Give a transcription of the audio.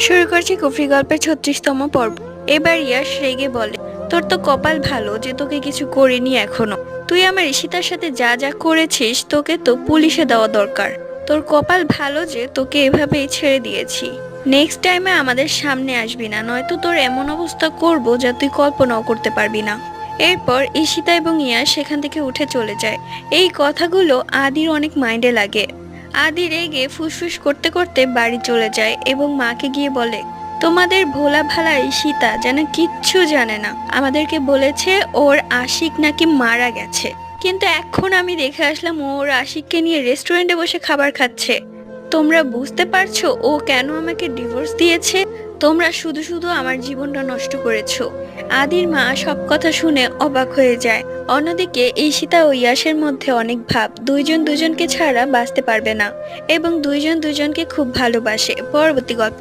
শুরু করছি কুফরি গল্পের 36তম পর্ব। এবার ইয়াশ রেগে বলে, তোর তো কপাল ভালো যে তোকে কিছু করিনি এখনো। তুই আমার ঈশিতার সাথে যা যা করেছিস তোকে তো পুলিশে দেওয়া দরকার। তোর কপাল ভালো যে তোকে এভাবেই ছেড়ে দিয়েছি। নেক্সট টাইমে আমাদের সামনে আসবি না, নয়তো তোর এমন অবস্থা করব যা তুই কল্পনাও করতে পারবি না। এরপর ঈশিতা এবং ইয়াশ সেখান থেকে উঠে চলে যায়। এই কথাগুলো আদির অনেক মাইন্ডে লাগে। আদি রেগে ফুসফুস করতে করতে বাড়ি চলে যায় এবং মাকে গিয়ে বলে, তোমাদের ভোলা ভালা ঈশিতা যেন কিচ্ছু জানে না। আমাদেরকে বলেছে ওর আশিক নাকি মারা গেছে, কিন্তু এখন আমি দেখে আসলাম ওর আশিককে নিয়ে রেস্টুরেন্টে বসে খাবার খাচ্ছে। তোমরা বুঝতে পারছো ও কেন আমাকে ডিভোর্স দিয়েছে? তোমরা শুধু শুধু আমার জীবনটা নষ্ট করেছো। আদির মা সব কথা শুনে অবাক হয়ে যায়। অন্যদিকে ঈশিতা ও ইয়াসের মধ্যে অনেক ভাব, দুইজন দুজনকে ছাড়া বাঁচতে পারবে না এবং দুইজন দুজনকে খুব ভালোবাসে। পরবর্তী গল্প।